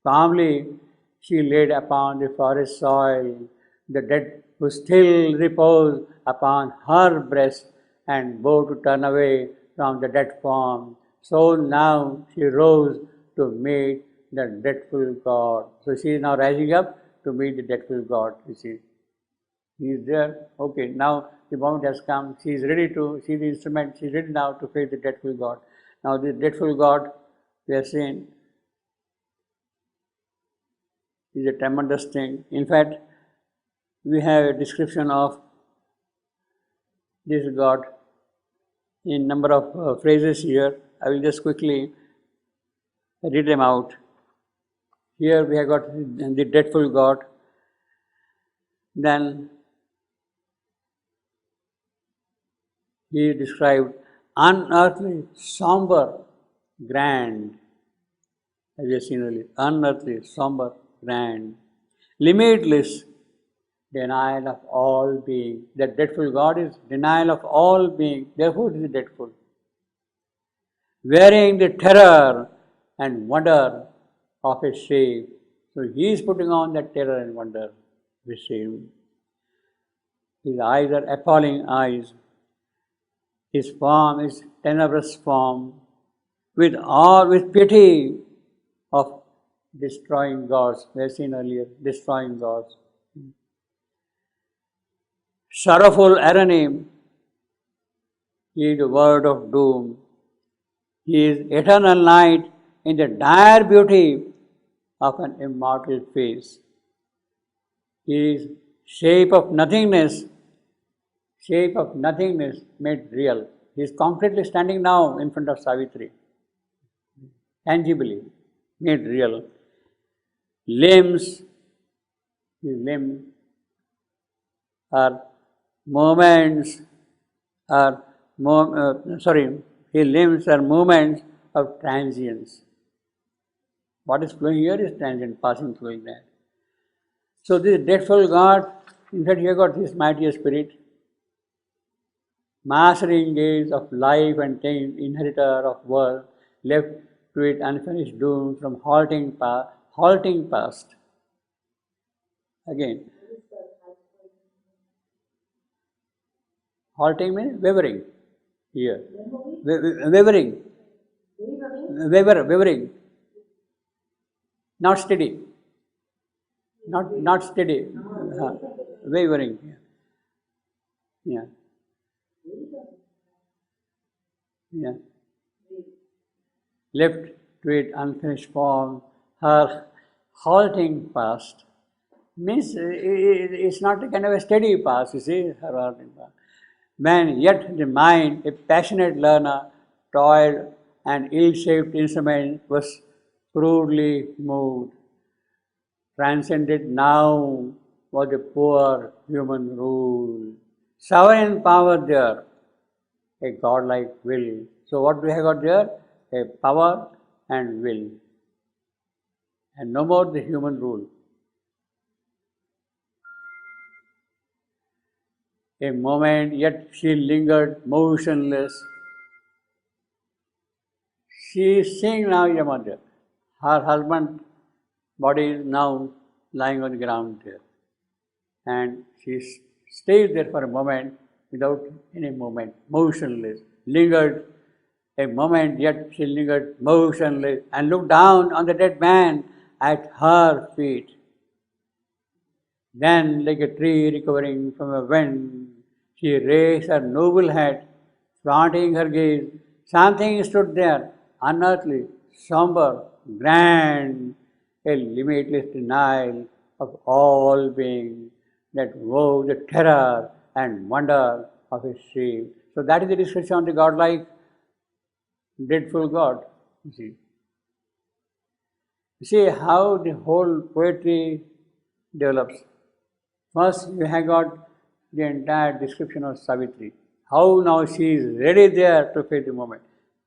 Calmly she laid upon the forest soil the dead who still reposed upon her breast and bore to turn away from the dead form. So now she rose to meet the dreadful God. So she is now rising up to meet the dreadful God. You see, he is there. Okay, now the moment has come. She is ready to see the instrument. She is ready now to face the dreadful God. Now, the dreadful God, we have seen, is a tremendous thing. In fact, we have a description of this God in number of phrases here. I will just quickly read them out. Here we have got the dreadful God. Then he is described unearthly, somber, grand. As we have seen earlier, unearthly, somber, grand, limitless, denial of all being. That dreadful God is denial of all being, therefore it is dreadful. Wearing the terror and wonder of his shape. So he is putting on that terror and wonder of his shape. His eyes are appalling eyes. His form is tenebrous form, with awe, with pity of destroying gods. We have seen earlier, destroying gods. Sorrowful irony, he is the word of doom. He is eternal night in the dire beauty of an immortal face. He is shape of nothingness made real. He is concretely standing now in front of Savitri, tangibly made real. Limbs, his limbs are movements, his limbs are movements of transience. What is flowing here is transient, passing through like that. So this dreadful God, in fact, here got this mighty spirit, mastering gaze of life and tamed inheritor of world, left to it unfinished doom from halting past. Again, halting means wavering here. Wavering. Not steady. Not steady. Wavering. Yeah. Yeah. Left to it unfinished form, her halting past. Means it's not a kind of a steady past, you see, her halting past. Man, yet the mind, a passionate learner, toiled and ill-shaped instrument was crudely moved. Transcended now was the poor human rule. Sovereign power there, a godlike will. So what we have got there? A power and will. And no more the human rule. A moment, yet she lingered motionless. She is seeing now Yamadeva. Her husband's body is now lying on the ground there. And she stays there for a moment without any movement, motionless, lingered a moment, yet she lingered motionless and looked down on the dead man at her feet. Then, like a tree recovering from a wind, she raised her noble head, flaunting her gaze. Something stood there, unearthly, somber, grand, a limitless denial of all being that wove the terror and wonder of his shape. So that is the description of the godlike, dreadful God. You see how the whole poetry develops. First, you have got the entire description of Savitri. How now she is ready there to face the moment.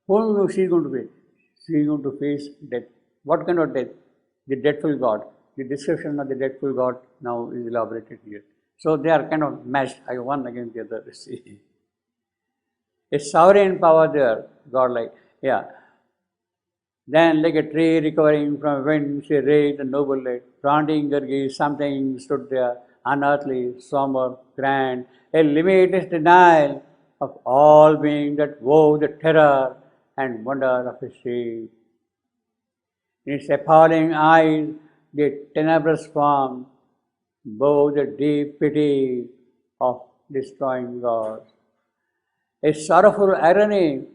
Whom she is going to face? She is going to face death. What kind of death? The dreadful God. The description of the dreadful God now is elaborated here. So they are kind of matched, one against the other. See, a sovereign power there, godlike. Yeah. Then, like a tree recovering from wind, she raised a noble head. Fronting her gaze, something stood there, unearthly, somber, grand, a limitless denial of all being that wove the terror and wonder of his shape. In its appalling eyes, the tenebrous form bore the deep pity of destroying gods. A sorrowful irony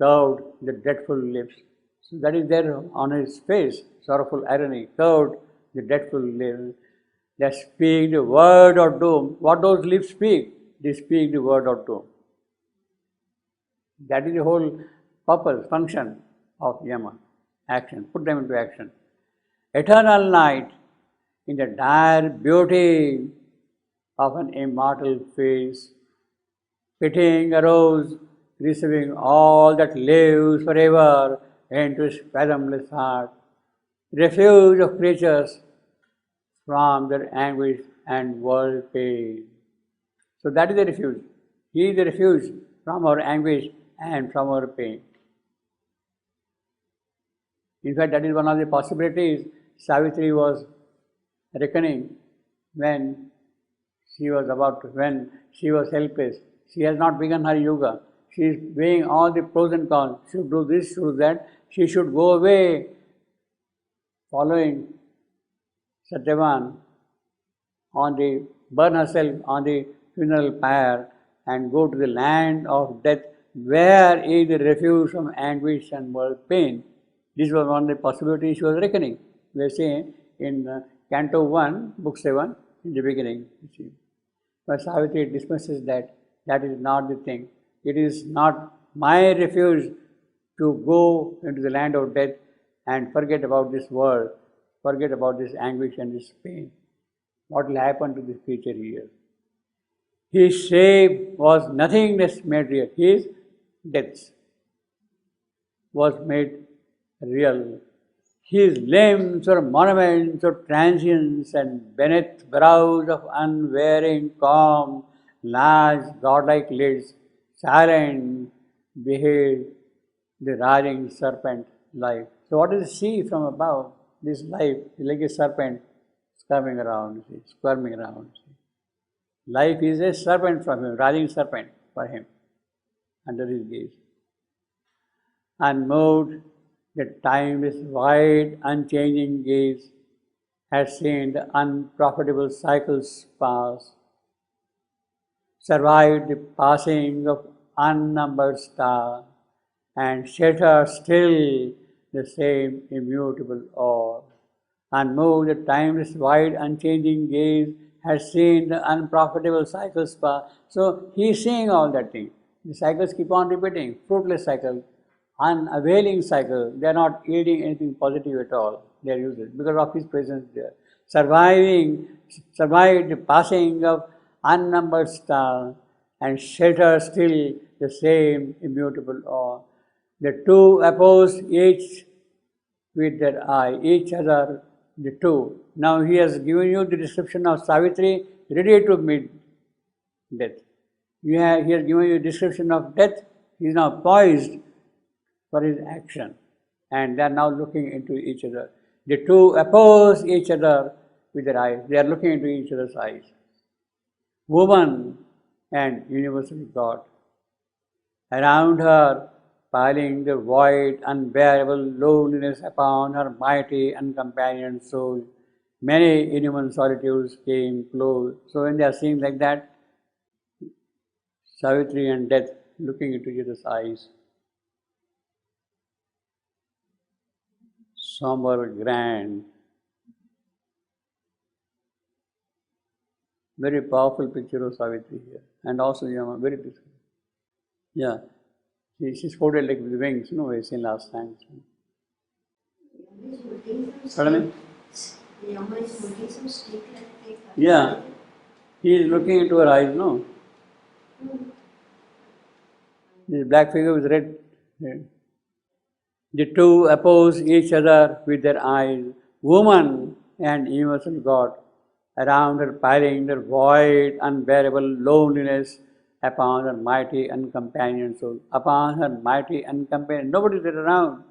curved the dreadful lips. So that is there on his face, sorrowful irony curved the dreadful lips that speak the word of doom. What those lips speak? They speak the word of doom. That is the whole purpose, function of Yama, action. Put them into action. Eternal night in the dire beauty of an immortal face, pitying a rose, receiving all that lives forever into his fathomless heart, refuge of creatures from their anguish and world pain. So that is the refuge. He is the refuge from our anguish and from our pain. In fact, that is one of the possibilities Savitri was reckoning when she was helpless. She has not begun her yoga. She is weighing all the pros and cons. She should do this, she should do that. She should go away following Satyavan burn herself on the funeral pyre and go to the land of death, where is the refuge from anguish and world pain. This was one of the possibilities she was reckoning. We are saying in Canto 1, Book 7, in the beginning. You see. But Savitri dismisses that. That is not the thing. It is not my refuge to go into the land of death and forget about this world, forget about this anguish and this pain. What will happen to this creature here? His shape was nothingness made real. His death was made real. His limbs were monuments of transience, and beneath brows of unwearying calm, large godlike lids, silent, beheld the rising serpent life. So what does he see from above? This life is like a serpent squirming around. Life is a serpent from him, rising serpent for him, under his gaze. Unmoved, the timeless, wide, unchanging gaze has seen the unprofitable cycles pass, survived the passing of unnumbered stars, and shelter still the same immutable orb. Unmoved, the timeless, wide, unchanging gaze has seen the unprofitable cycles pass. So he is seeing all that thing. The cycles keep on repeating, fruitless cycle, unavailing cycle. They are not yielding anything positive at all. They are useless because of his presence there. Survived the passing of unnumbered stars, and shelter still the same immutable orb. The two oppose each with their eye, each other, the two. Now he has given you the description of Savitri ready to meet death. He has given you a description of death. He is now poised for his action, and they are now looking into each other. The two oppose each other with their eyes. They are looking into each other's eyes. Woman and universal God. Around her, piling the void, unbearable loneliness upon her mighty, uncompanioned soul. Many inhuman solitudes came close. So when they are seeing like that, Savitri and death looking into each other's eyes. Somber, grand. Very powerful picture of Savitri here. And also Yama, very beautiful. Yeah. She's folded like with wings, we've seen last time. Pardon me? Yama is holding some stick like Yeah. He is looking into her eyes, no? This black figure with red hair. The two oppose each other with their eyes. Woman and universal God. Around her piling their void, unbearable loneliness upon her mighty, uncompanioned soul. Upon her mighty, uncompanioned. Nobody is around.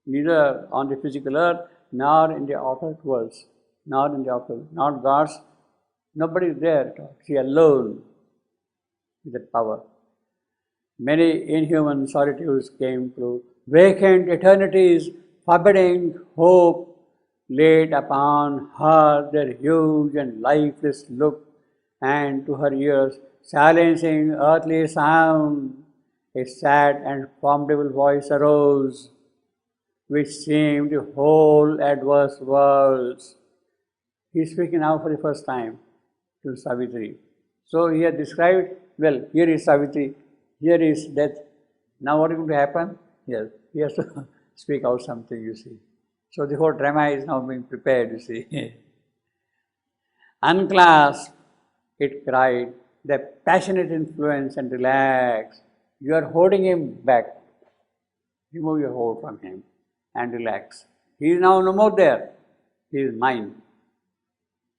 neither on the physical earth, nor in the outer worlds, not gods. Nobody is there at all. She alone is the power. Many inhuman solitudes came through, vacant eternities, forbidding hope, laid upon her their huge and lifeless look, and to her ears, silencing earthly sound, a sad and formidable voice arose, which seemed to hold adverse worlds. He is speaking now for the first time to Savitri. So he has described, well, here is Savitri, here is death. Now what is going to happen? Yes, he has to speak out something, you see. So the whole drama is now being prepared, you see. Unclasp, it cried, the passionate influence, and relax. You are holding him back. Remove your hold from him and relax. He is now no more there. He is mine.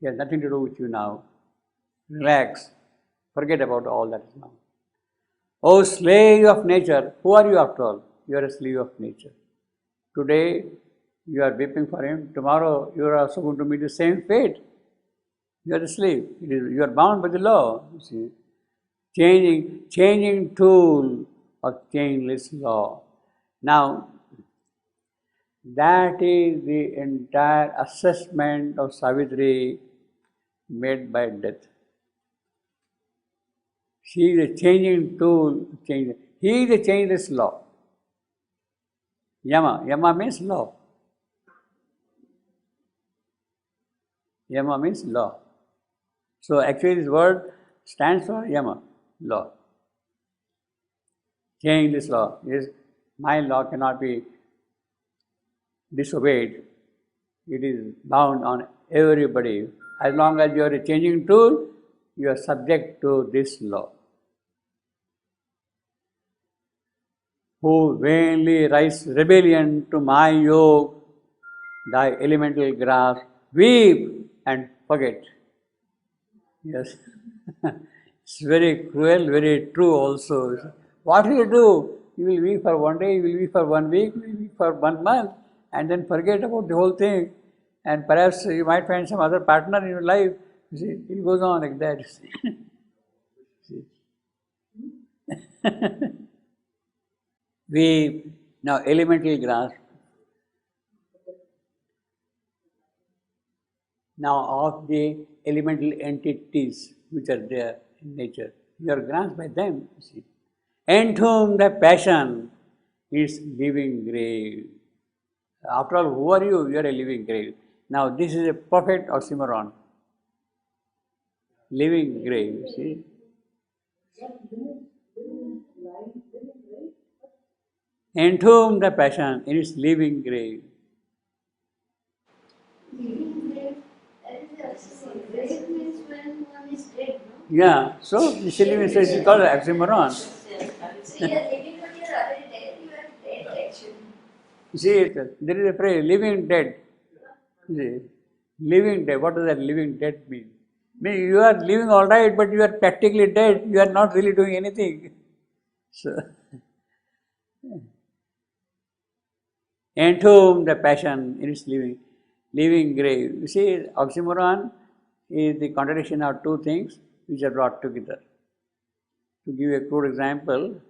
He has nothing to do with you now. Relax. Forget about all that is now. O slave of nature, who are you after all? You are a slave of nature. Today you are weeping for him. Tomorrow you are also going to meet the same fate. You are a slave. You are bound by the law. You see. Changing tool of changeless law. Now, that is the entire assessment of Savitri made by death. She is a changing tool. He is a changeless law. Yama means law. Yama means law. So actually this word stands for Yama, law. Changeless law. Yes, my law cannot be disobeyed. It is bound on everybody. As long as you are a changing tool, you are subject to this law. Who vainly rise rebellion to my yoke, thy elemental grasp, weep and forget. Yes, it's very cruel, very true also. What will you do? You will weep for one day, you will weep for 1 week, you will weep for 1 month, and then forget about the whole thing. And perhaps you might find some other partner in your life. You see, it goes on like that. See. We now elemental grasp. Now of the elemental entities which are there in nature, you are grasped by them. You see. Entomb the passion is living grave. After all, who are you? You are a living grave. Now this is a perfect oxymoron. Living grave, you see. Entomb the passion in its living grave. Living grave, grave means when one is dead, no? Yeah, so this is called oxymoron. So you are living but you are already dead, you are dead actually. You see, there is a phrase, living dead. You see, living dead, what does that living dead mean? You are living all right, but you are practically dead. You are not really doing anything. So, entomb the passion in its living grave. You see, oxymoron is the contradiction of two things which are brought together. To give a crude example,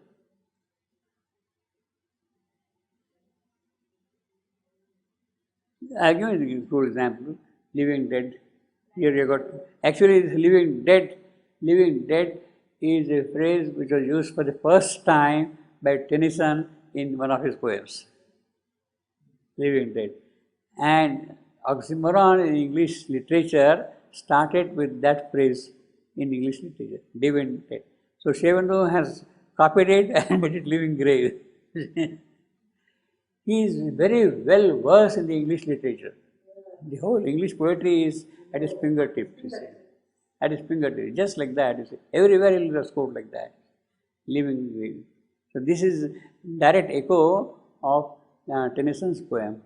I give you a crude example, living dead. Here you got, actually living dead is a phrase which was used for the first time by Tennyson in one of his poems. Living dead. And oxymoron in English literature started with that phrase in English literature, living dead. So Shevandu has copied it and made it living grave. He is very well versed in the English literature. The whole English poetry is at his fingertips, you see. At his fingertips, just like that, you see. Everywhere he will just quote like that. Living grave. So this is direct echo of Tennyson's poem.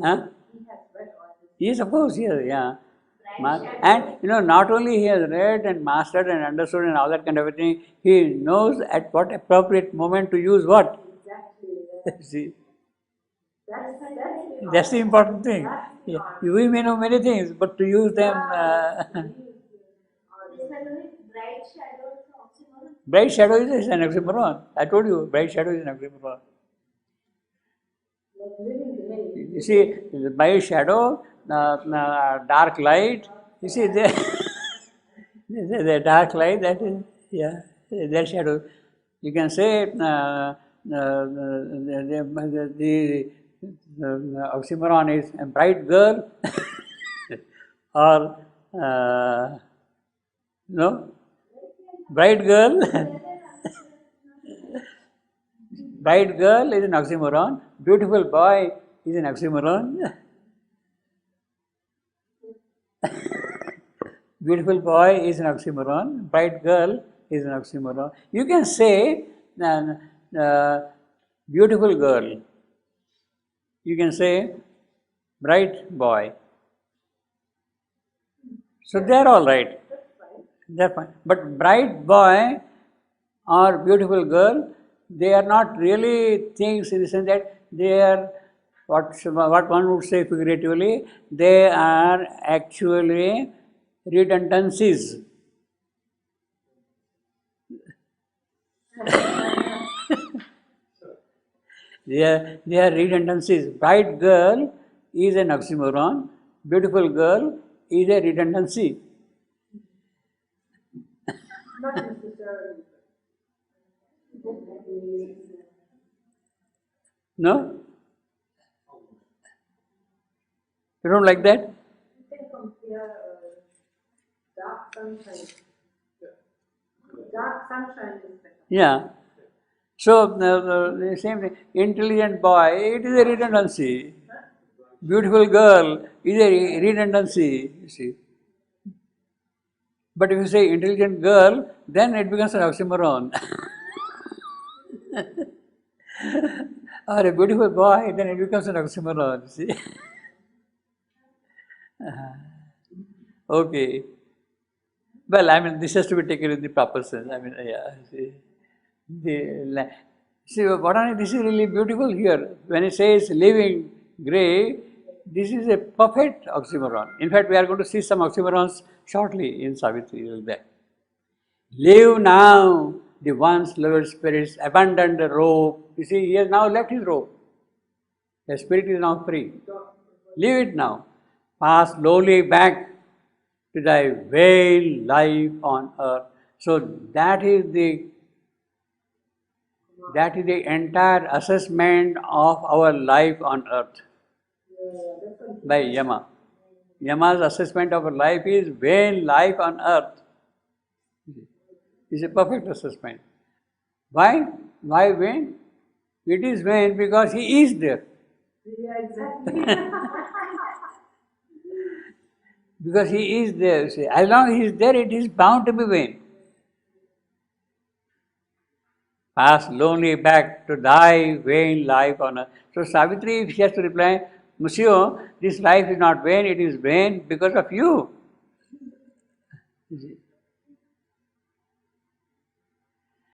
Huh? Yes, of course, yes, yeah. And not only he has read and mastered and understood and all that kind of thing, he knows at what appropriate moment to use what. See, That's that's the important thing. Yeah. We may know many things, but to use them, It's like a bright shadow of oxymoron. bright shadow is an oxymoron. I told you, bright shadow is an oxymoron. like living today. You see, bright shadow, dark light. You see, the dark light, that is, yeah, that shadow. You can say the oxymoron is a bright girl or no, bright girl. Bright girl is an oxymoron. Beautiful boy is an oxymoron. Beautiful boy is an oxymoron. Bright girl is an oxymoron. You can say beautiful girl. You can say bright boy. So they are all right. They're fine. But bright boy or beautiful girl, they are not really things in the sense that they are what one would say figuratively, they are actually redundancies. They are redundancies. Bright girl is an oxymoron, beautiful girl is a redundancy. Not necessarily. No? You don't like that? You can compare dark sunshine. Dark sunshine is better. Yeah. So the same thing. Intelligent boy, it is a redundancy. Beautiful girl is a redundancy. You see. But if you say intelligent girl, then it becomes an oxymoron. Or a beautiful boy, then it becomes an oxymoron. See. Okay. Well, I mean, this has to be taken in the proper sense. I mean, yeah. See, this is really beautiful here. When it says living grey, this is a perfect oxymoron. In fact, we are going to see some oxymorons shortly in Savitri. Like that. Live now, the once loved spirits abandon the rope. You see, he has now left his rope. The spirit is now free. Leave it now. Pass slowly back to thy veiled life on earth. So that is the entire assessment of our life on earth by Yama. Yama's assessment of our life is vain life on earth. It's a perfect assessment. Why? Why vain? It is vain because he is there. Yeah, exactly. Because he is there. See, as long as he is there, it is bound to be vain. Pass lonely back to thy vain life on earth. So Savitri, if she has to reply, Monsieur, this life is not vain, it is vain because of you.